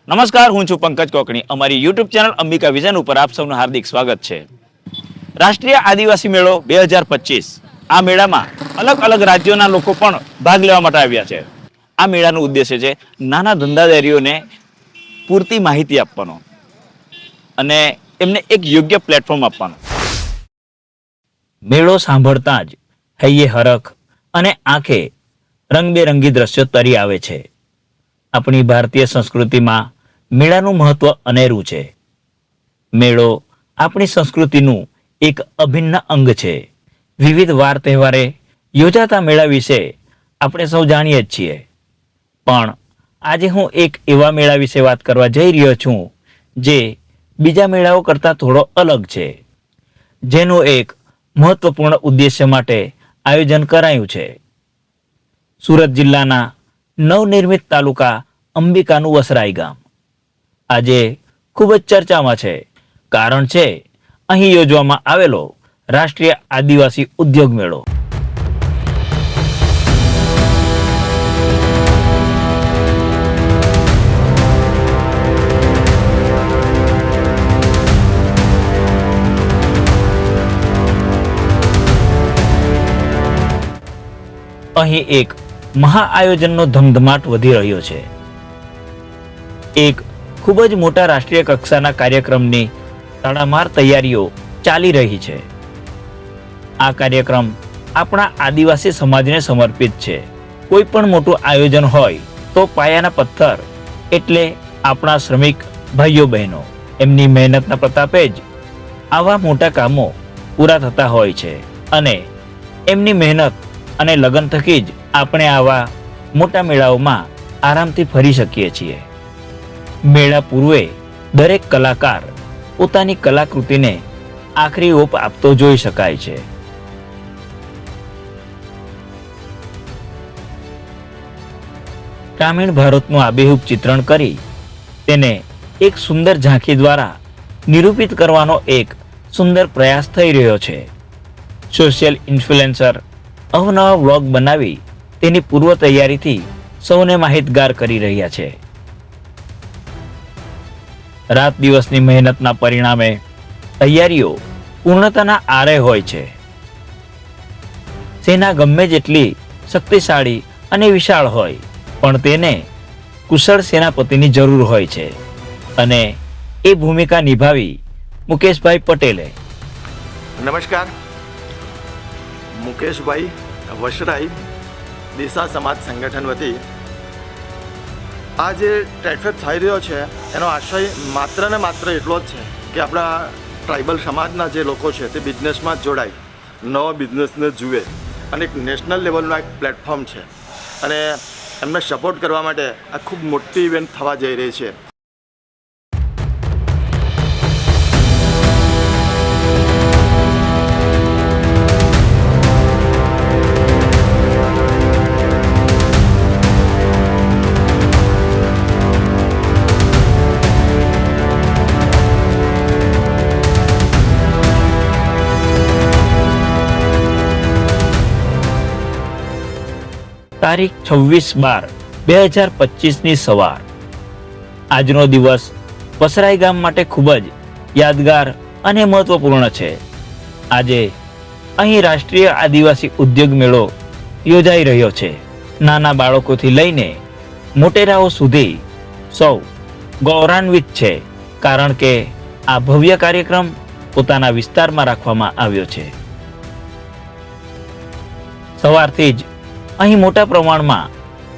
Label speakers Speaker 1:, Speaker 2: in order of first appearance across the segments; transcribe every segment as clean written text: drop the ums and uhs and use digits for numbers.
Speaker 1: નમસ્કાર, હું છું પંકજ કોકણી. અમારી યુટ્યુબ ચેનલ અંબિકા વિઝન ઉપર આપ સૌનું હાર્દિક સ્વાગત છે. રાષ્ટ્રીય આદિવાસી મેળો 2025. આ મેળામાં અલગ અલગ રાજ્યોના લોકો પણ ભાગ લેવા માટે આવ્યા છે. આ મેળાનો ઉદ્દેશ્ય છે નાના ધંધાદારીઓને પૂરતી માહિતી આપવાનો અને એમને એક યોગ્ય પ્લેટફોર્મ આપવાનો. મેળો સાંભળતા જ હૈયે હરખ અને આંખે રંગબેરંગી દ્રશ્યો તરી આવે છે. આપણી ભારતીય સંસ્કૃતિમાં મેળાનું મહત્વ અનેરું છે. મેળો આપણી સંસ્કૃતિનું એક અભિન્ન અંગ છે. વિવિધ વાર તહેવારે યોજાતા મેળા વિશે આપણે સૌ જાણીએ જ છીએ, પણ આજે હું એક એવા મેળા વિશે વાત કરવા જઈ રહ્યો છું જે બીજા મેળાઓ કરતાં થોડો અલગ છે, જેનું એક મહત્વપૂર્ણ ઉદ્દેશ્ય માટે આયોજન કરાયું છે. સુરત જિલ્લાના નવનિર્મિત તાલુકા અંબિકાનું વસરાઈ ગામ આજે ખૂબ જ ચર્ચામાં છે. કારણ છે અહીં યોજવામાં આવેલો રાષ્ટ્રીય આદિવાસી ઉદ્યોગ મેળો. અહીં એક મહાઆયોજનનો ધમધમાટ વધી રહ્યો છે. એક ખૂબ જ મોટા રાષ્ટ્રીય કક્ષાના કાર્યક્રમની તડામાર તૈયારીઓ ચાલી રહી છે. આ કાર્યક્રમ આપણા આદિવાસી સમાજને સમર્પિત છે. કોઈ પણ મોટું આયોજન હોય તો પાયાના પથ્થર એટલે આપણા શ્રમિક ભાઈઓ બહેનો. એમની મહેનતના પ્રતાપે જ આવા મોટા કામો પૂરા થતા હોય છે અને એમની મહેનત અને લગન થકી જ આપણે આવા મોટા મેળાઓમાં આરામથી ફરી શકીએ છીએ. મેળા પૂર્વે દરેક કલાકાર પોતાની કલાકૃતિને આખરી ઓપ આપતો જોઈ શકાય છે. ગ્રામીણ ભારતનું આબેહૂબ ચિત્રણ કરી તેને એક સુંદર ઝાંખી દ્વારા નિરૂપિત કરવાનો એક સુંદર પ્રયાસ થઈ રહ્યો છે. સોશિયલ ઇન્ફ્લુએન્સર અવનવા વ્લોગ બનાવી તેની પૂર્વ તૈયારીથી સૌને માહિતગાર કરી રહ્યા છે. રાત દિવસની મહેનતના પરિણામે તૈયારીઓ પૂર્ણતાના આરે હોય છે. સેના ગમે જેટલી શક્તિશાળી અને વિશાળ હોય પણ તેને કુશળ સેનાપતિની જરૂર હોય છે અને એ ભૂમિકા નિભાવી મુકેશભાઈ પટેલે.
Speaker 2: નમસ્કાર, મુકેશભાઈ વસરાઈ, દિશા સમાજ સંગઠન વતી આ જે ટ્રેડફેર થઈ રહ્યો છે એનો આશય માત્ર ને માત્ર એટલો જ છે કે આપણા ટ્રાઇબલ સમાજના જે લોકો છે તે બિઝનેસમાં જોડાય, નવો બિઝનેસને જુએ અને એક નેશનલ લેવલનો એક પ્લેટફોર્મ છે અને એમને સપોર્ટ કરવા માટે આ ખૂબ મોટી ઇવેન્ટ થવા જઈ રહી છે.
Speaker 1: તારીખ 26/12/2025ની સવાર. આજનો દિવસ વસરાઈ ગામ માટે ખૂબ જ યાદગાર અને મહત્વપૂર્ણ છે. આજે અહીં રાષ્ટ્રીય આદિવાસી ઉદ્યોગ મેળો યોજાઈ રહ્યો છે. નાના બાળકોથી લઈને મોટેરાઓ સુધી સૌ ગૌરવાન્વિત છે, કારણ કે આ ભવ્ય કાર્યક્રમ પોતાના વિસ્તારમાં રાખવામાં આવ્યો છે. સવારથી જ અહીં મોટા પ્રમાણમાં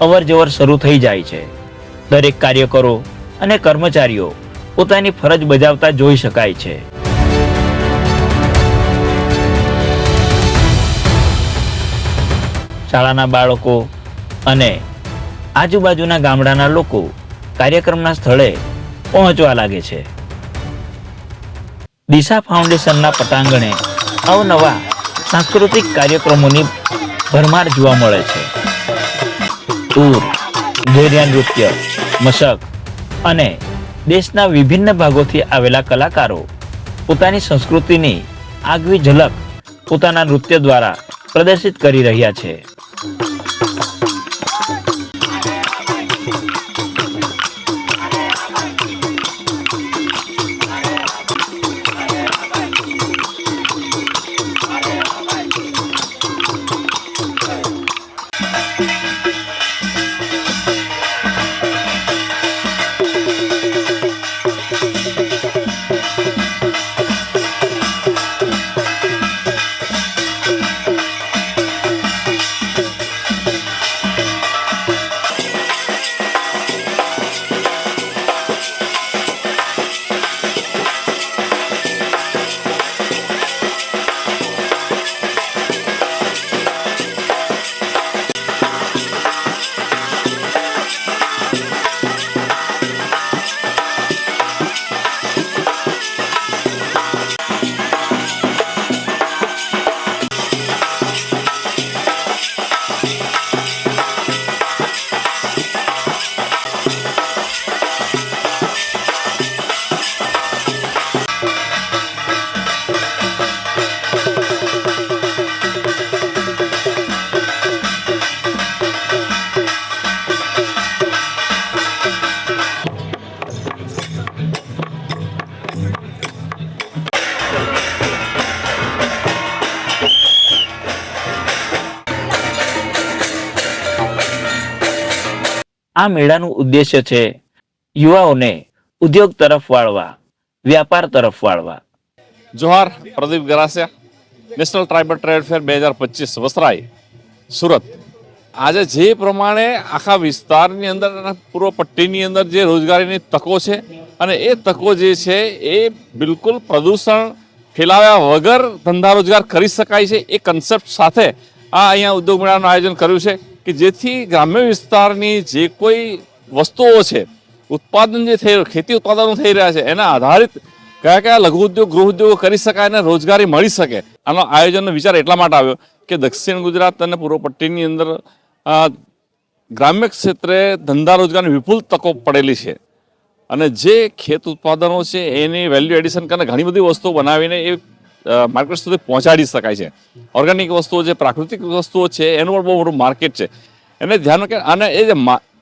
Speaker 1: અવર જવર શરૂ થઈ જાય છે. દરેક કાર્યકરો અને કર્મચારીઓ પોતાની ફરજ બજાવતા જોઈ શકાય છે. શાળાના બાળકો અને આજુબાજુના ગામડાના લોકો કાર્યક્રમના સ્થળે પહોંચવા લાગે છે. દિશા ફાઉન્ડેશનના પટાંગણે અવનવા સાંસ્કૃતિક કાર્યક્રમોની ભરમાર જોવા મળે છે. તૂર, ઘેરિયા નૃત્ય, મશક અને દેશના વિભિન્ન ભાગોથી આવેલા કલાકારો પોતાની સંસ્કૃતિની આગવી ઝલક પોતાના નૃત્ય દ્વારા પ્રદર્શિત કરી રહ્યા છે. આ મેળાનું ઉદ્દેશ્ય છે યુવાઓને ઉદ્યોગ તરફ વાળવા, વ્યાપાર તરફ વાળવા.
Speaker 3: જોહાર, Pradeep Garasiya, national tribal trade fair 2025 Vasrai, Surat. આજે જે પ્રમાણે આખા વિસ્તારની અંદર અને પૂર્વ પટ્ટીની અંદર જે રોજગારીની તકો છે અને એ તકો જે છે એ બિલકુલ પ્રદૂષણ ફેલાવ્યા વગર ધંધા રોજગાર કરી શકાય છે એ કન્સેપ્ટ સાથે આ અહીંયા ઉદ્યોગ મેળાનું આયોજન કર્યું છે કે જેથી ગ્રામ્ય વિસ્તારની જે કોઈ વસ્તુઓ છે, ઉત્પાદન જે ખેતી ઉત્પાદનો થઈ રહ્યા છે એના આધારિત કયા કયા લઘુ ઉદ્યોગ, ગૃહ ઉદ્યોગો કરી શકાય અને રોજગારી મળી શકે. આનો આયોજનનો વિચાર એટલા માટે આવ્યો કે દક્ષિણ ગુજરાત અને પૂર્વ પટ્ટીની અંદર ગ્રામ્ય ક્ષેત્રે ધંધા રોજગારની વિપુલ તકો પડેલી છે અને જે ખેત ઉત્પાદનો છે એની વેલ્યુ એડિશન કરીને ઘણી બધી વસ્તુઓ બનાવીને એ માર્કેટ સુધી પહોંચાડી શકાય છે. ઓર્ગેનિક વસ્તુઓ છે, પ્રાકૃતિક વસ્તુઓ છે, એનું પણ બહુ મોટું માર્કેટ છે. એને ધ્યાન કે અને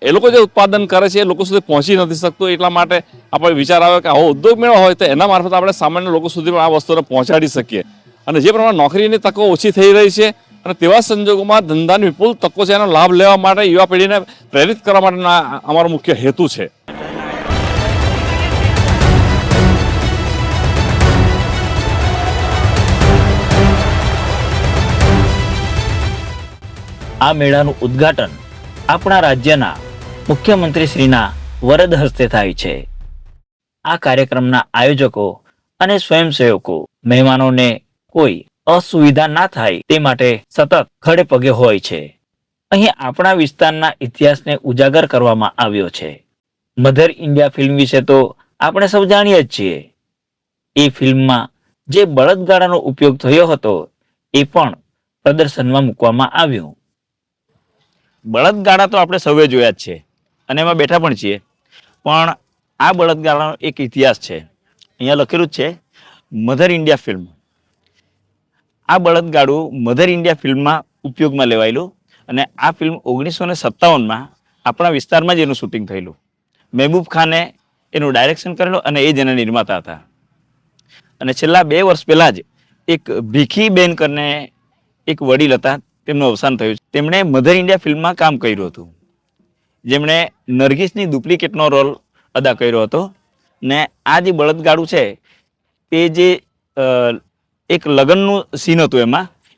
Speaker 3: એ લોકો જે ઉત્પાદન કરે છે એ લોકો સુધી પહોંચી નથી શકતું, એટલા માટે આપણે વિચાર આવ્યો કે આવો ઉદ્યોગ મેળો હોય તો એના મારફત આપણે સામાન્ય લોકો સુધી પણ આ વસ્તુને પહોંચાડી શકીએ. અને જે પ્રમાણે નોકરીની તકો ઓછી થઈ રહી છે અને તેવા સંજોગોમાં ધંધાની વિપુલ તકો છે એનો લાભ લેવા માટે યુવા પેઢીને પ્રેરિત કરવા માટેનો અમારો મુખ્ય હેતુ છે.
Speaker 1: આ મેળાનું ઉદ્ઘાટન આપણા રાજ્યના મુખ્યમંત્રીશ્રીના વરદ હસ્તે થાય છે. આ કાર્યક્રમના આયોજકો અને સ્વયંસેવકો મહેમાનોને કોઈ અસુવિધા ના થાય તે માટે સતત ખડે પગે હોય છે. અહીં આપણા વિસ્તારના ઇતિહાસને ઉજાગર કરવામાં આવ્યો છે. મધર ઇન્ડિયા ફિલ્મ વિશે તો આપણે સૌ જાણીએ જ છીએ. એ ફિલ્મમાં જે બળદગાડાનો ઉપયોગ થયો હતો એ પણ પ્રદર્શનમાં મૂકવામાં આવ્યું. બળદગાડા તો આપણે સૌએ જોયા જ છે અને એમાં બેઠા પણ છીએ, પણ આ બળદગાડાનો એક ઇતિહાસ છે. અહીંયા લખેલું જ છે મધર ઇન્ડિયા ફિલ્મ. આ બળદગાડું મધર ઇન્ડિયા ફિલ્મમાં ઉપયોગમાં લેવાયેલું અને આ ફિલ્મ 1957માં આપણા વિસ્તારમાં જ એનું શૂટિંગ થયેલું. મહેબૂબ ખાને એનું ડાયરેક્શન કરેલું અને એ જ એના નિર્માતા હતા. અને છેલ્લા 2 વર્ષ પહેલાં જ એક ભીખીબેન કરીને એક વડીલ હતા, તેમનું અવસાન થયું. તેમણે મધર ઇન્ડિયા ફિલ્મમાં કામ કર્યું હતું, જેમણે નરગીસની ડુપ્લિકેટનો રોલ અદા કર્યો હતો. ને આ જે બળદગાડું છે તે જે એક લગ્નનું સીન હતું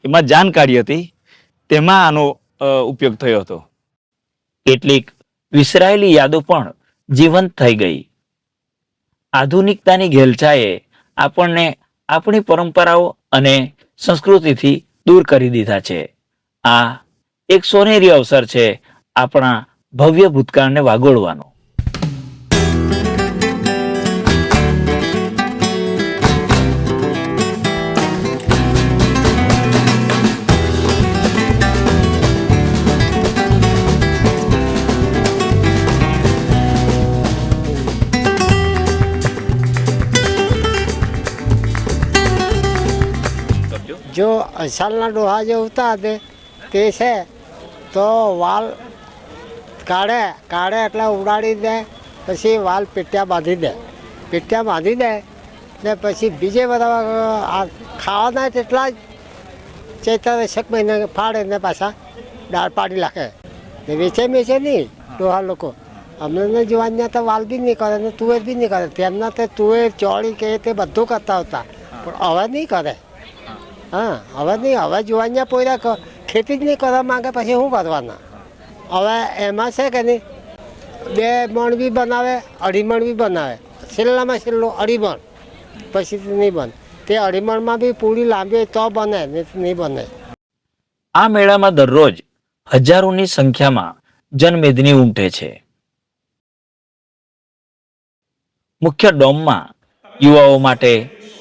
Speaker 1: એમાં જાન કાઢી હતી, તેમાં આનો ઉપયોગ થયો હતો. કેટલીક વિસરાયેલી યાદો પણ જીવંત થઈ ગઈ. આધુનિકતાની ઘેલછાએ આપણને આપણી પરંપરાઓ અને સંસ્કૃતિથી દૂર કરી દીધા છે. આ એક સોનેરી અવસર છે આપણા ભવ્ય ભૂતકાળને વાગોળવાનો.
Speaker 4: જો અસલના ડોહા જે ઉતા તે છે તો વાલ કાઢે એટલે ઉડાડી દે, પછી વાલ પેટ્યા બાંધી દે ને પછી બીજે બધા આ ખાવાના તેટલા જ ચૈત્ર વૈશાખ મહિને ફાડે ને પાછા દાળ પાડી નાખે ને વેચે નહીં ડોહા લોકો. અમને જોવાના તો વાલ બી નહીં કરે ને તુવેર બી નહીં કરે. તેમના તે તુવેર ચોળી કે તે બધું કરતા હતા, પણ હવે નહીં કરે. હા, હવે જોવાના પોયરા ખેતી જ નહીં કરવા માંગે, પછી શું કરવાના? હવે એમાં છે કે નહીં, 2 મણ બી બનાવે, 2.5 મણ બી બનાવે. છેલ્લામાં છેલ્લું 2.5 મણ, પછી નહીં બને. તે 2.5 મણમાં બી પૂરી લાંબી હોય તો બને, નહીં બને.
Speaker 1: આ મેળામાં દરરોજ હજારોની સંખ્યામાં જનમેદની ઉમટે છે. મુખ્ય ડોમમાં યુવાઓ માટે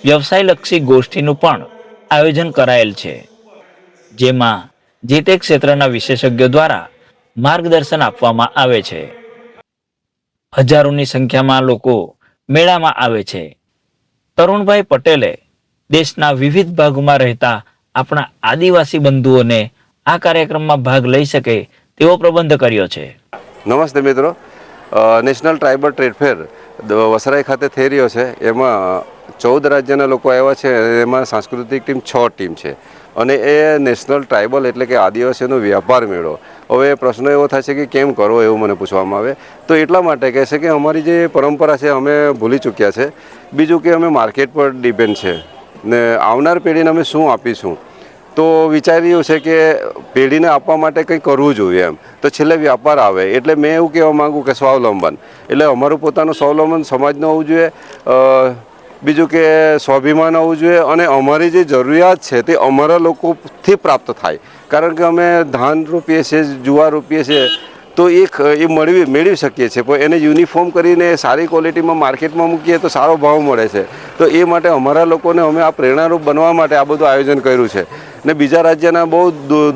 Speaker 1: વ્યવસાયલક્ષી ગોષ્ઠીનું પણ આયોજન કરાયેલ છે, જેમાં જે તે ક્ષેત્રના વિશેષજ્ઞો દ્વારા માર્ગદર્શન આપવામાં આવે છે. હજારોની સંખ્યામાં લોકો મેળામાં આવે છે. તરુણભાઈ પટેલે દેશના વિવિધ ભાગોમાં રહેતા આપણા આદિવાસી બંધુઓને આ કાર્યક્રમમાં ભાગ લઈ શકે તેવો પ્રબંધ કર્યો છે.
Speaker 5: નમસ્તે મિત્રો, નેશનલ ટ્રાઇબલ ટ્રેડ ફેર વસરાઈ ખાતે થઈ રહ્યો છે. એમાં 14 રાજ્યના લોકો આવ્યા છે. એમાં સાંસ્કૃતિક ટીમ 6 ટીમ છે અને એ નેશનલ ટ્રાઇબલ એટલે કે આદિવાસીનો વ્યાપાર મેળો. હવે પ્રશ્ન એવો થાય છે કે કેમ કરો એવું મને પૂછવામાં આવે તો એટલા માટે કહે છે કે અમારી જે પરંપરા છે અમે ભૂલી ચૂક્યા છે. બીજું કે અમે માર્કેટ પર ડિપેન્ડ છે ને આવનાર પેઢીને અમે શું આપીશું તો વિચાર્યું છે કે પેઢીને આપવા માટે કંઈ કરવું જોઈએ એમ તો છેલ્લે વ્યાપાર આવે. એટલે મેં એવું કહેવા માગું કે સ્વાવલંબન એટલે અમારું પોતાનું સ્વાવલંબન સમાજનું હોવું જોઈએ. બીજું કે સ્વાભિમાન હોવું જોઈએ અને અમારી જે જરૂરિયાત છે તે અમારા લોકોથી પ્રાપ્ત થાય. કારણ કે અમે ધાન રોપીએ છીએ, જુવાર રોપીએ છીએ તો એ મેળવી શકીએ છીએ પણ એને યુનિફોર્મ કરીને સારી ક્વોલિટીમાં માર્કેટમાં મૂકીએ તો સારો ભાવ મળે છે. તો એ માટે અમારા લોકોને અમે આ પ્રેરણારૂપ બનવા માટે આ બધું આયોજન કર્યું છે. ને બીજા રાજ્યના બહુ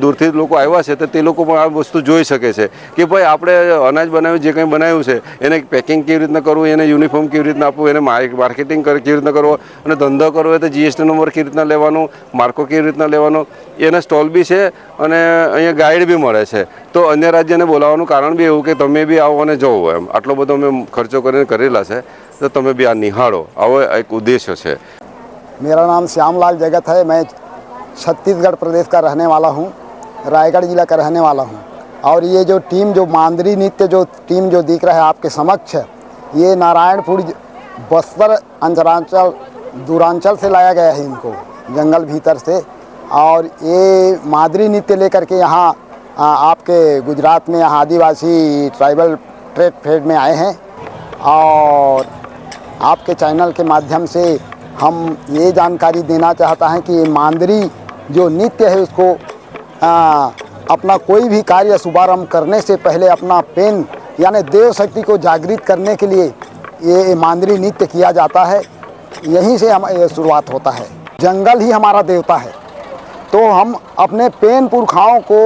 Speaker 5: દૂરથી લોકો આવ્યા છે તો તે લોકો પણ આ વસ્તુ જોઈ શકે છે કે ભાઈ આપણે અનાજ બનાવ્યું જે કંઈ બનાવ્યું છે એને પેકિંગ કેવી રીતના કરવું, એને યુનિફોર્મ કેવી રીતના આપવું, એને માર્કેટિંગ કેવી રીતના કરવો અને ધંધો કરવો હોય તો જીએસટી નંબર કેવી રીતના લેવાનો, માર્કો કેવી રીતના લેવાનો, એના સ્ટોલ બી છે અને અહીંયા ગાઈડ બી મળે છે. તો અન્ય રાજ્યને બોલાવવાનું કારણ બી એવું કે તમે બી આવો અને જવો એમ આટલો બધો અમે ખર્ચો કરીને કરેલા છે તો તમે બી આ નિહાળો. આવો એક ઉદ્દેશ્ય છે.
Speaker 6: मेरा नाम श्यामलाल जगत है। मैं छत्तीसगढ़ प्रदेश का रहने वाला हूँ, रायगढ़ जिला का रहने वाला हूँ। और ये जो टीम जो मांदरी नृत्य जो टीम जो दिख रहा है आपके समक्ष है, ये नारायणपुर बस्तर अंचलांचल दूरांचल से लाया गया है इनको, जंगल भीतर से। और ये मांदरी नृत्य लेकर के यहाँ आपके गुजरात में यहाँ आदिवासी ट्राइबल ट्रेड फेयर में आए हैं। और आपके चैनल के माध्यम से हम ये जानकारी देना चाहता हैं कि ये मांदरी जो नृत्य है उसको अपना कोई भी कार्य शुभारंभ करने से पहले अपना पेन यानी देव शक्ति को जागृत करने के लिए ये मांदरी नृत्य किया जाता है। यहीं से हम ये शुरुआत होता है। जंगल ही हमारा देवता है तो हम अपने पेन पुरखाओं को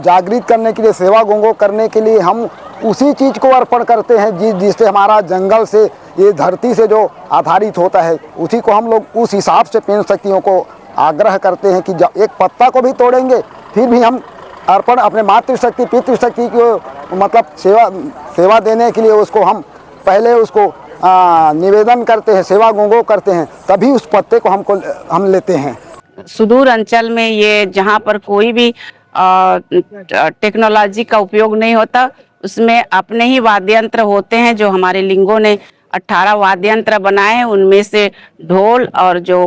Speaker 6: जागृत करने के लिए, सेवा गंगो करने के लिए हम उसी चीज़ को अर्पण करते हैं जिससे हमारा जंगल से ये धरती से जो आधारित होता है उसी को हम लोग उस हिसाब से पेन शक्तियों को आग्रह करते हैं कि जब एक पत्ता को भी तोड़ेंगे फिर भी हम अर्पण अपने मातृशक्ति पितृशक्ति को मतलब सेवा देने के लिए उसको हम पहले उसको निवेदन करते हैं, सेवा गंगो करते हैं, तभी उस पत्ते को हम लेते हैं।
Speaker 7: सुदूर अंचल में ये जहाँ पर कोई भी टेक्नोलॉजी का उपयोग नहीं होता उसमें अपने ही वाद्य यंत्र होते हैं। जो हमारे लिंगों ने 18 वाद्य यंत्र बनाए हैं उनमें से ढोल और जो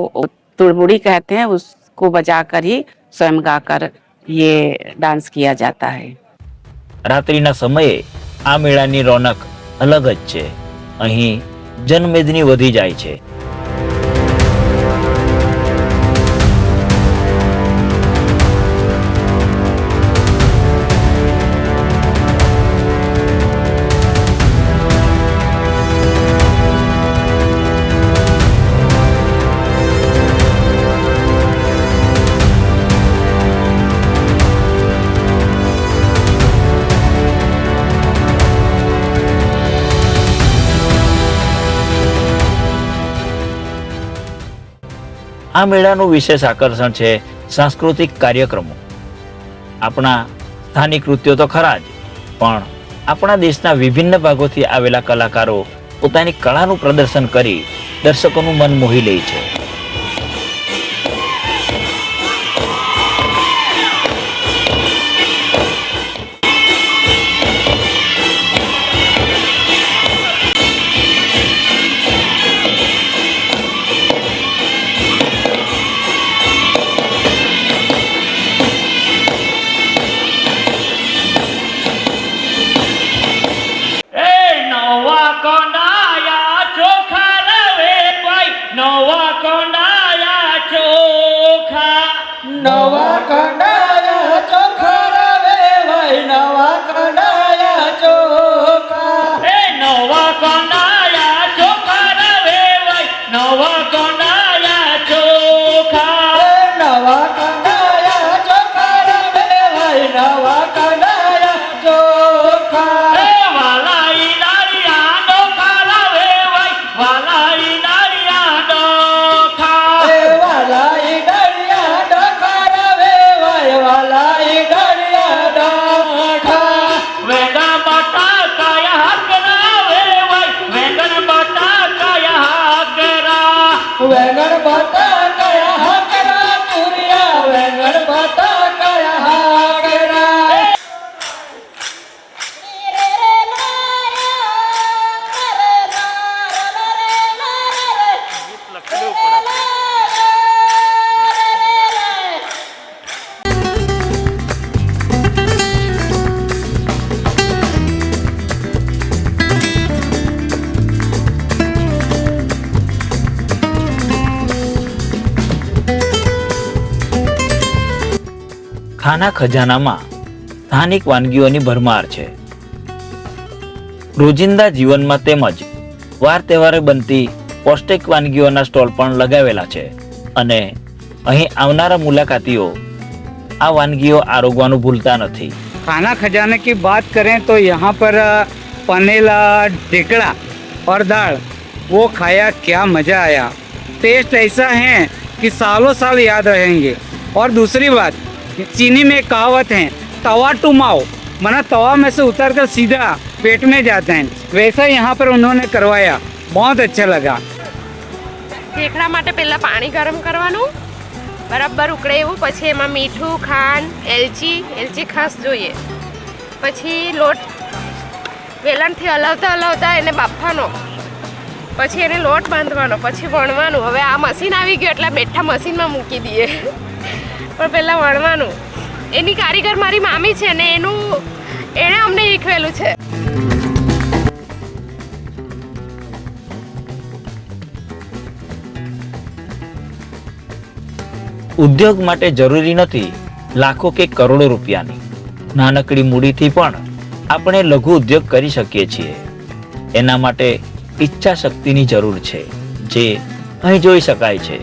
Speaker 7: तुड़बुड़ी कहते हैं उसको बजाकर ही स्वयं गाकर ये डांस किया जाता है।
Speaker 1: રાત્રિના સમયે આ મેળાની રોનક અલગ જ છે. અહીં જનમેદની વધી જાય છે. આ મેળાનું વિશેષ આકર્ષણ છે સાંસ્કૃતિક કાર્યક્રમો. આપણા સ્થાનિક નૃત્યો તો ખરા જ, પણ આપણા દેશના વિભિન્ન ભાગોથી આવેલા કલાકારો પોતાની કળાનું પ્રદર્શન કરી દર્શકોનું મન મોહી લે છે. વેગન બટાકા
Speaker 8: વેંગણ ભાતા કયા હાકરા તુરિયા વેંગણ ભાતા કયા હાકરા
Speaker 1: ખાના ખજાનામાં સ્થાનિક વાનગીઓની ભરમાર છે. રોજિંદા જીવનમાં તેમજ વાર તહેવારે બનતી પૌષ્ટિક વાનગીઓના સ્ટોલ પણ લગાવેલા છે અને અહીં આવનારા મુલાકાતીઓ આ વાનગીઓ આરોગવાનું ભૂલતા નથી.
Speaker 9: खाना खजाने की बात करें तो यहाँ पर पनेला ढेकड़ा और दाल वो खाया, क्या मज़ा आया. टेस्ट ऐसा है कि सालों साल याद रहेंगे. और दूसरी बात, चीनी में कहावत है तवा टू माओ, मना तवा में से उतर कर सीधा पेट में जाते हैं, वैसा यहाँ पर उन्होंने करवाया. बहुत अच्छा लगा.
Speaker 10: ઢેકડા માટે પહેલાં પાણી ગરમ કરવાનું, બરાબર ઉકળે એવું, પછી એમાં મીઠું, ખાંડ, એલચી ખાસ જોઈએ, પછી લોટ વેલણથી હલાવતા એને બાફવાનો, પછી એને લોટ બાંધવાનો, પછી વણવાનું. હવે આ મશીન આવી ગયું એટલે બેઠા મશીનમાં મૂકી દઈએ, પણ પહેલાં વણવાનું. એની કારીગર મારી મામી છે ને એણે અમને શીખવેલું છે.
Speaker 1: ઉદ્યોગ માટે જરૂરી નથી લાખો કે કરોડો રૂપિયાની. નાનકડી મૂડીથી પણ આપણે લઘુ ઉદ્યોગ કરી શકીએ છીએ. એના માટે ઈચ્છા શક્તિની જરૂર છે, જે અહીં જોઈ શકાય છે.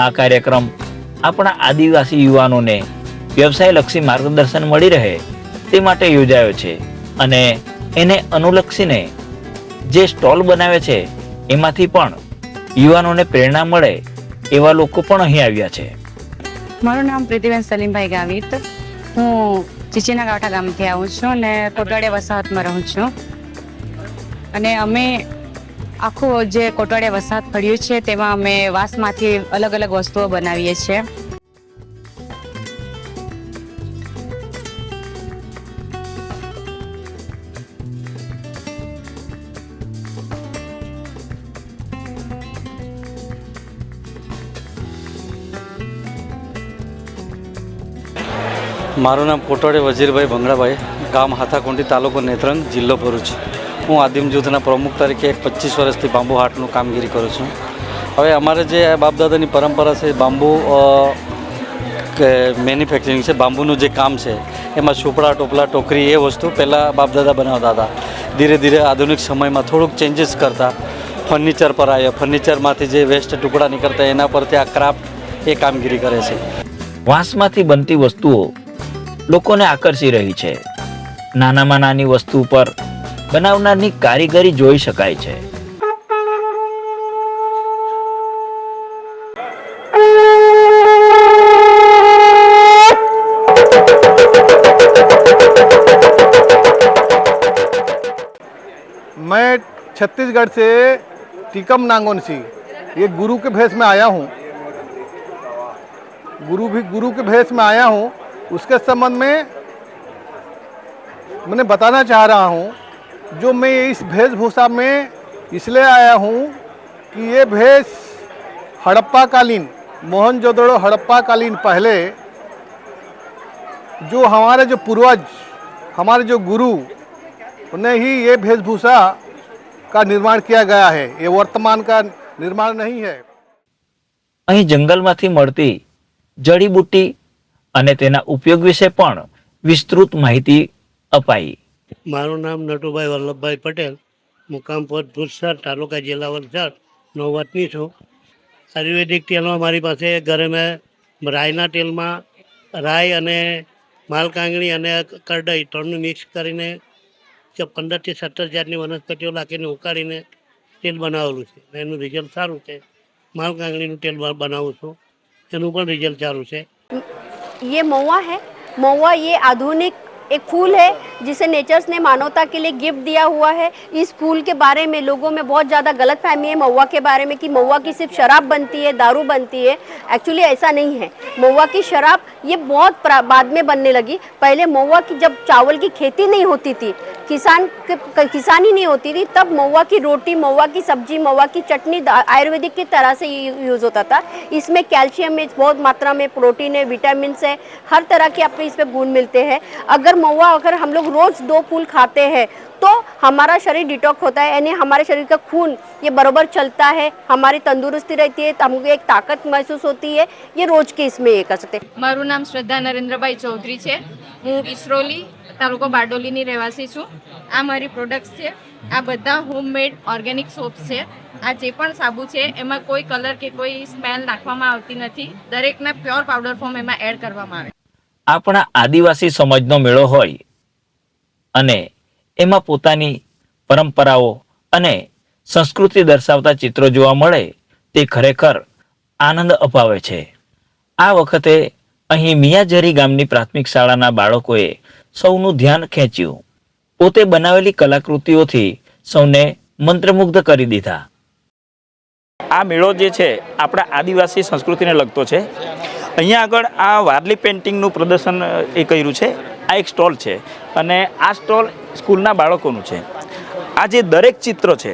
Speaker 1: આ કાર્યક્રમ આપણા આદિવાસી યુવાનોને વ્યવસાયલક્ષી માર્ગદર્શન મળી રહે તે માટે યોજાયો છે અને એને અનુલક્ષીને જે સ્ટોલ બનાવે છે એમાંથી પણ યુવાનોને પ્રેરણા મળે એવા લોકો પણ અહીં આવ્યા છે.
Speaker 11: મારું નામ પ્રીતિબેન સલીમભાઈ ગાવિત. હું ચીચીના ગાંઠા ગામથી આવું છું અને કોટવાડિયા વસાહતમાં રહું છું. અને અમે આખું જે કોટવાડિયા વસાહત ફળ્યું છે તેમાં અમે વાંસમાંથી અલગ અલગ વસ્તુઓ બનાવીએ છીએ.
Speaker 12: મારું નામ કોટવાડે વજીરભાઈ ભંગડાભાઈ, ગામ હાથાકુંડી, તાલુકો નેત્રંગ, જિલ્લો ભરૂચ. હું આદિમ જૂથના પ્રમુખ તરીકે 25 વર્ષથી બાંબુ હાટનું કામગીરી કરું છું. હવે અમારે જે બાપદાદાની પરંપરા છે, બાંબુ મેન્યુફેક્ચરિંગ છે, બાંબુનું જે કામ છે એમાં સુપડા, ટોપલા, ટોકરી એ વસ્તુ પહેલાં બાપદાદા બનાવતા હતા. ધીરે ધીરે આધુનિક સમયમાં થોડુંક ચેન્જીસ કરતા ફર્નિચર પર આવ્યા. ફર્નિચરમાંથી જે વેસ્ટ ટુકડા નીકળતા એના પરથી આ ક્રાફ્ટ એ કામગીરી કરે છે.
Speaker 1: વાંસમાંથી બનતી વસ્તુઓ લોકોને આકર્ષી રહી છે. નાનામાં નાની વસ્તુ પર બનાવનારની કારીગરી જોઈ શકાય છે.
Speaker 13: मैं छत्तीसगढ़ से टीकम नांगोन सी ये गुरु के भेष में आया हूँ. गुरु के भेष में आया हूँ. उसके संबंध में मैंने बताना चाह रहा हूँ. जो मैं इस वेशभूषा में इसलिए आया हूँ कि ये भेष हड़प्पा कालीन, मोहनजोदड़ो हड़प्पा कालीन पहले जो हमारे जो पूर्वज, हमारे जो गुरु ने ही ये वेशभूषा का निर्माण किया गया है. ये वर्तमान का निर्माण नहीं है.
Speaker 1: અહીં જંગલમાંથી મળતી જડીબુટ્ટી અને તેના ઉપયોગ વિશે પણ વિસ્તૃત માહિતી અપાઈ.
Speaker 14: મારું નામ નટુભાઈ વલ્લભભાઈ પટેલ, મુકામ પોસ્ટ ભૂતસર, તાલુકા જિલ્લા વલસાડ, નવવતની છું. આયુર્વેદિક તેલમાં મારી પાસે ઘરે મેં રાઈના તેલમાં રાઈ અને માલકાંગણી અને કરડઈ ત્રણનું મિક્સ કરીને 15 થી 17 જાતની વનસ્પતિઓ નાખીને ઉકાળીને તેલ બનાવેલું છે. એનું રિઝલ્ટ સારું છે. માલકાંગણીનું તેલ બનાવું છું, એનું પણ રિઝલ્ટ સારું છે.
Speaker 15: ये महुआ है. महुआ ये आधुनिक एक फूल है जिसे नेचर्स ने मानवता के लिए गिफ्ट दिया हुआ है। इस फूल के बारे में लोगों में बहुत ज़्यादा गलतफहमी है महुआ के बारे में कि महुआ की सिर्फ शराब बनती है, दारू बनती है। एक्चुअली ऐसा नहीं है। महुआ की शराब ये बहुत बाद में बनने लगी। पहले महुआ की जब चावल की खेती नहीं होती थी, किसानी नहीं होती थी, तब महुआ की रोटी, महुआ की सब्जी, महुआ की चटनी आयुर्वेदिक की तरह से यूज़ होता था। इसमें कैल्शियम है, बहुत मात्रा में प्रोटीन है, विटामिन है, हर तरह के आपको इसमें गुण मिलते हैं। अगर हम लोग रोज़ 2 फूल खाते हैं तो हमारा शरीर डिटॉक्स होता है, यानी हमारे शरीर का खून ये बराबर चलता है, हमारी तंदुरुस्ती रहती है, हमको एक ताकत महसूस होती है। ये रोज के इसमें ये कर सकते हैं।
Speaker 10: મારું નામ શ્રદ્ધા નરેન્દ્રભાઈ ચૌધરી છે। હું ઇસરોલી તાલુકો બારડોલીની રહેવાસી છું। આ મારી પ્રોડક્ટ્સ છે। આ બધા હોમમેડ ઓર્ગેનિક સોપ્સ છે। આ જે પણ સાબુ છે એમાં કોઈ કલર કે કોઈ સ્મેલ નાખવામાં આવતી નથી। દરેકના પ્યોર પાવડર ફોર્મ એમાં એડ કરવામાં આવે।
Speaker 1: આપણા આદિવાસી સમાજનો મેળો હોય અને એમાં પોતાની પરંપરાઓ અને સંસ્કૃતિ દર્શાવતા ચિત્રો જોવા મળે તે ખરેખર આનંદ અપાવે છે। આ વખતે અહીં મિયાજરી ગામની પ્રાથમિક શાળાના બાળકોએ સૌનું ધ્યાન ખેંચ્યું। પોતે બનાવેલી કલાકૃતિઓથી સૌને મંત્રમુગ્ધ કરી દીધા। આ મેળો જે છે આપણા આદિવાસી સંસ્કૃતિને લગતો છે। અહીંયા આગળ આ વારલી પેઇન્ટિંગનું પ્રદર્શન એ કર્યું છે। આ એક સ્ટોલ છે અને આ સ્ટોલ સ્કૂલના બાળકોનું છે। આ જે દરેક ચિત્રો છે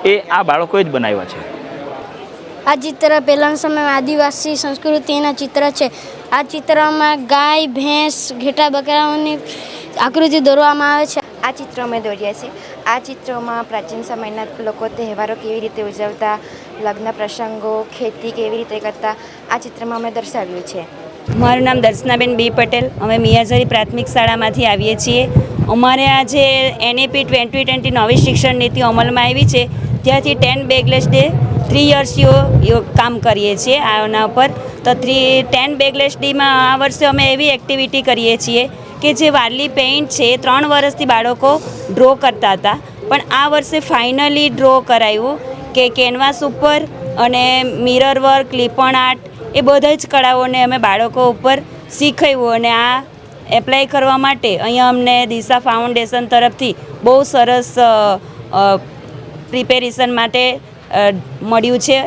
Speaker 1: એ આ બાળકોએ જ બનાવ્યા છે।
Speaker 16: આ ચિત્ર પહેલાંના સમયમાં આદિવાસી સંસ્કૃતિના ચિત્ર છે। આ ચિત્રમાં ગાય, ભેંસ, ઘેટા, બકરાઓની આકૃતિ દોરવામાં આવે છે।
Speaker 17: આ ચિત્રો અમે દોર્યા છે। આ ચિત્રોમાં પ્રાચીન સમયના લોકો તહેવારો કેવી રીતે ઉજવતા, લગ્ન પ્રસંગો, ખેતી કેવી રીતે કરતા, આ ચિત્રમાં અમે દર્શાવ્યું છે।
Speaker 11: મારું નામ દર્શનાબેન બી પટેલ, અમે મિયાજરી પ્રાથમિક શાળામાંથી આવીએ છીએ। અમારે આ જે NAP 2020 નવી શિક્ષણ નીતિ અમલમાં આવી છે ત્યાંથી 10 બેગલેસ ડે 3 યર્સથી કામ કરીએ છીએ આના ઉપર। તો 10 બેગલેસ ડેમાં આ વર્ષે અમે એવી એક્ટિવિટી કરીએ છીએ કે જે વારલી પેઇન્ટ છે 3 વર્ષથી બાળકો ડ્રો કરતા હતા, પણ આ વર્ષે ફાઇનલી ડ્રો કરાયું કે કેનવાસ ઉપર અને મિરર વર્ક, લિપણ આર્ટ એ બધા જ કળાઓને અમે બાળકો ઉપર શીખવ્યું અને આ એપ્લાય કરવા માટે અહીંયા અમને દિશા ફાઉન્ડેશન તરફથી બહુ સરસ પ્રિપેરેશન માટે મળ્યું છે।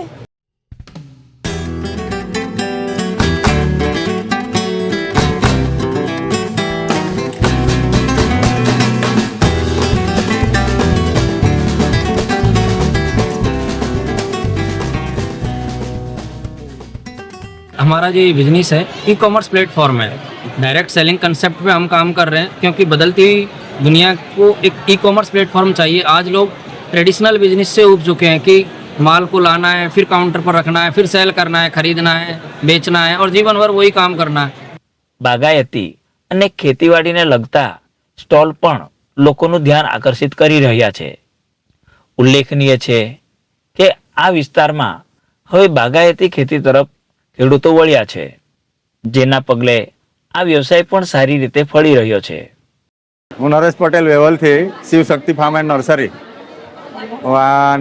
Speaker 18: हमारा जो ये बिजनेस है ई कॉमर्स प्लेटफॉर्म है। डायरेक्ट सेलिंग कंसेप्ट पे हम काम कर रहे हैं क्योंकि बदलती हुई दुनिया को एक ई कॉमर्स प्लेटफॉर्म चाहिए। आज लोग ट्रेडिशनल बिजनेस से उब चुके हैं कि माल को लाना है, फिर काउंटर पर रखना है, फिर सेल करना है, खरीदना है, बेचना है और जीवन भर वही काम करना है।
Speaker 1: બાગાયતી અને ખેતીવાડીને લગતા સ્ટોલ પણ લોકોનું ધ્યાન આકર્ષિત કરી રહ્યા છે। ઉલ્લેખનીય છે કે આ વિસ્તારમાં હવે બાગાયતી ખેતી તરફ ખેડૂતો વળ્યા છે, જેના પગલે આ વ્યવસાય પણ સારી રીતે ફળી રહ્યો છે।
Speaker 19: હું નરેશ પટેલ વેવલથી Shiv Shakti farm and nursery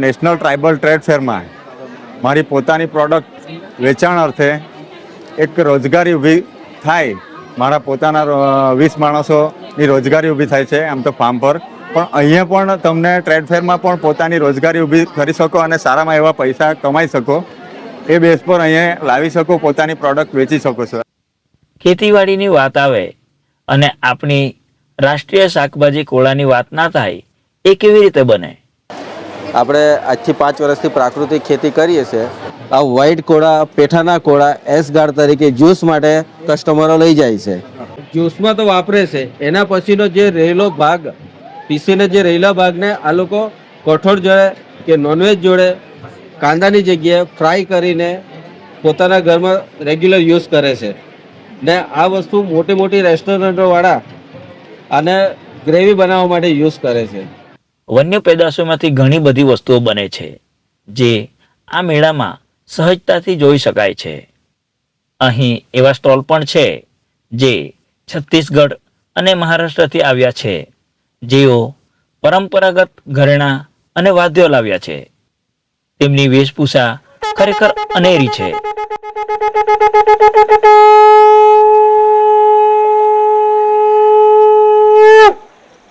Speaker 19: national tribal trade ફેરમાં મારી પોતાની પ્રોડક્ટ વેચાણ અર્થે એક રોજગારી ઊભી થાય। મારા પોતાના 20 માણસોની રોજગારી ઊભી થાય છે આમ તો ફાર્મ પર, પણ અહીંયા પણ તમને ટ્રેડ ફેરમાં પણ પોતાની રોજગારી ઊભી કરી શકો અને સારામાં એવા પૈસા કમાઈ શકો। એ બેઝ પર અહીંયા લાવી શકો, પોતાની પ્રોડક્ટ વેચી શકો છો।
Speaker 1: ખેતીવાડીની વાત આવે અને આપણી રાષ્ટ્રીય શાકભાજી કોળાની વાત ના થાય એ કેવી રીતે બને?
Speaker 20: આપણે આજથી 5 વર્ષથી પ્રાકૃતિક ખેતી કરીએ છીએ। આ વ્હાઇટ કોળા, પેઠાના કોળા એસ ગાર્ડ તરીકે જ્યુસ માટે કસ્ટમરો લઈ જાય છે। જ્યુસમાં તો વાપરે છે, એના પછીનો જે રહેલો ભાગ પીસીને જે રહેલા ભાગને આ લોકો કઠોળ જોડે કે નોનવેજ જોડે કાંદાની જગ્યાએ ફ્રાય કરીને પોતાના ઘરમાં રેગ્યુલર યુઝ કરે છે ને આ વસ્તુ મોટી મોટી રેસ્ટોરન્ટોવાળા આને ગ્રેવી બનાવવા માટે યુઝ કરે છે।
Speaker 1: વન્ય પેદાશોમાંથી ઘણી બધી વસ્તુઓ બને છે જે આ મેળામાં સહજતાથી જોઈ શકાય છે। અહીં એવા સ્ટોલ પણ છે જે છત્તીસગઢ અને મહારાષ્ટ્રથી આવ્યા છે, જેઓ પરંપરાગત ઘરેણાં અને વાદ્યો લાવ્યા છે। તેમની વેશભૂષા ખરેખર અનેરી છે।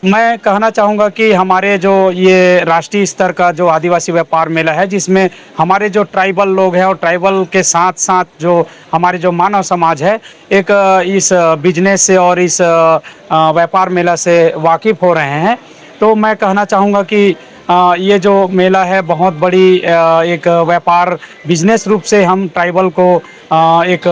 Speaker 9: मैं कहना चाहूँगा कि हमारे जो ये राष्ट्रीय स्तर का जो आदिवासी व्यापार मेला है, जिसमें हमारे जो ट्राइबल लोग हैं और ट्राइबल के साथ साथ जो हमारे जो मानव समाज है, एक इस बिजनेस से और इस व्यापार मेला से वाकिफ़ हो रहे हैं। तो मैं कहना चाहूँगा कि ये जो मेला है बहुत बड़ी एक व्यापार बिजनेस रूप से हम ट्राइबल को एक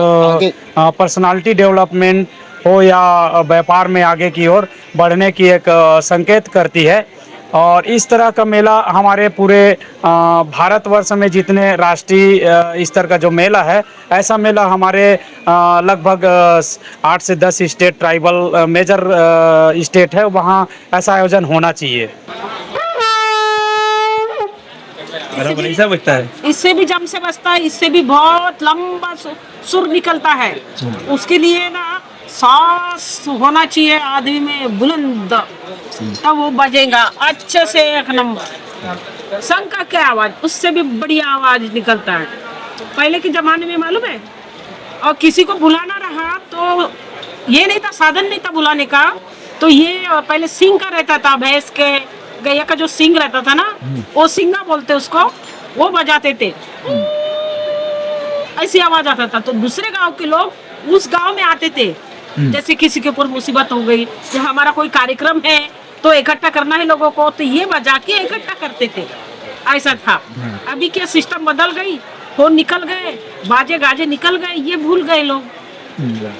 Speaker 9: पर्सनालिटी डेवलपमेंट हो या व्यापार में आगे की ओर बढ़ने की एक संकेत करती है। और इस तरह का मेला हमारे पूरे भारतवर्ष में जितने राष्ट्रीय स्तर का जो मेला है, ऐसा मेला हमारे लगभग 8 से 10 स्टेट ट्राइबल मेजर स्टेट है, वहाँ ऐसा आयोजन होना चाहिए।
Speaker 18: बराबर ऐसा बजता है, इससे भी जम से बजता है, इससे भी बहुत लंबा सुर निकलता है। उसके लिए ना सांस होना चाहिए आदमी में बुलंद, तब वो बजेगा अच्छे से, एक नंबर। शंख का क्या आवाज, उससे भी बढ़िया आवाज निकलता है। पहले के जमाने में मालूम है, और किसी को बुलाना रहा तो ये नहीं था, साधन नहीं था बुलाने का, तो ये पहले सिंह का रहता था, भैंस के गैया का जो सिंह रहता था ना, वो सिंगा बोलते उसको, वो बजाते थे, ऐसी आवाज आता था। तो दूसरे गांव के लोग उस गांव में आते थे, जैसे किसी के ऊपर मुसीबत हो गई या हमारा कोई कार्यक्रम है तो इकट्ठा करना है लोगों को, तो ये बजा के इकट्ठा करते थे, ऐसा था। अभी क्या सिस्टम बदल गई, फोन निकल गए, बाजे गाजे निकल गए, ये भूल गए लोग।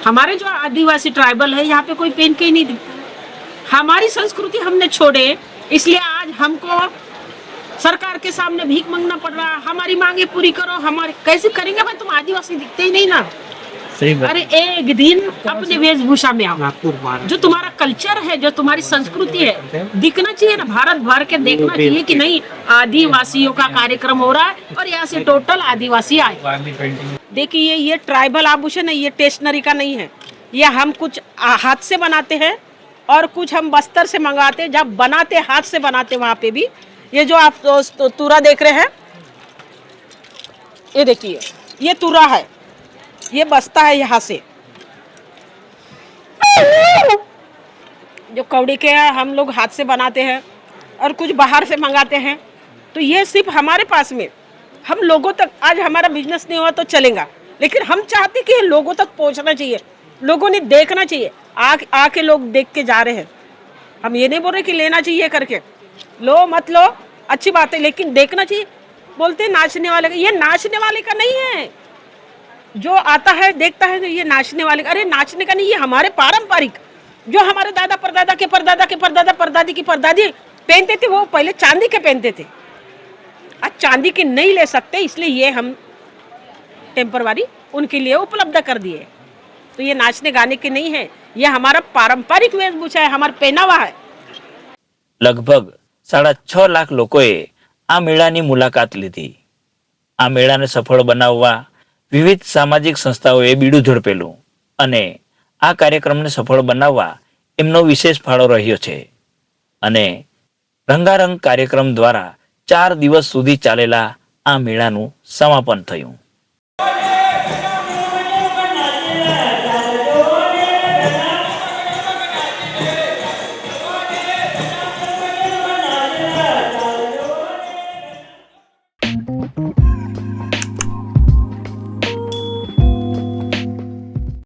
Speaker 18: हमारे जो आदिवासी ट्राइबल है, यहाँ पे कोई पहन के ही नहीं दिखता। हमारी संस्कृति हमने छोड़े, इसलिए आज हमको सरकार के सामने भीख मांगना पड़ रहा है। हमारी मांगे पूरी करो, हमारे कैसे करेंगे भाई, तुम आदिवासी दिखते ही नहीं ना। अरे एक दिन अपनी वेशभूषा में आओ, जो तुम्हारा कल्चर है, जो तुम्हारी संस्कृति है, दिखना चाहिए ना, भारत भर के देखना चाहिए कि नहीं आदिवासियों का कार्यक्रम हो रहा है और यहाँ से टोटल आदिवासी आए। देखिए ये ट्राइबल आभूषण है, ये स्टेशनरी का नहीं है, ये हम कुछ हाथ से बनाते हैं और कुछ हम बस्तर से मंगाते हैं। जब बनाते हाथ से बनाते वहाँ पे भी, ये जो आप तुरा देख रहे हैं, ये देखिए ये तुरा है, ये बस्ता है यहाँ से, जो कौड़ी के हम लोग हाथ से बनाते हैं और कुछ बाहर से मंगाते हैं। तो ये सिर्फ हमारे पास में, हम लोगों तक, आज हमारा बिजनेस नहीं हुआ तो चलेगा, लेकिन हम चाहते कि लोगों तक पहुंचना चाहिए, लोगों ने देखना चाहिए। आके लोग देख के जा रहे हैं, हम ये नहीं बोल रहे कि लेना चाहिए करके, लो मत लो अच्छी बात है, लेकिन देखना चाहिए। बोलते नाचने वाले का, ये नाचने वाले का नहीं है, जो आता है देखता है तो ये नाचने वाले का, अरे नाचने का नहीं, ये हमारे पारंपरिक, जो हमारे दादा परदादा के परदादा के परदादा परदादी की परदादी पहनते थे, वो पहले चांदी के पहनते थे। आज चांदी के नहीं ले सकते, इसलिए ये हम टेम्परवारी उनके लिए उपलब्ध कर दिए। तो ये नाचने गाने के नहीं है, ये हमारा पारंपरिक वेशभूषा है, हमारा पहनावा है।
Speaker 1: લગભગ 6.5 લાખ લોકોએ આ મેળાની મુલાકાત લીધી। આ મેળાને સફળ બનાવવા વિવિધ સામાજિક સંસ્થાઓએ બીડું ઝડપેલું અને આ કાર્યક્રમને સફળ બનાવવા એમનો વિશેષ ફાળો રહ્યો છે અને રંગારંગ કાર્યક્રમ દ્વારા 4 દિવસ સુધી ચાલેલા આ મેળાનું સમાપન થયું।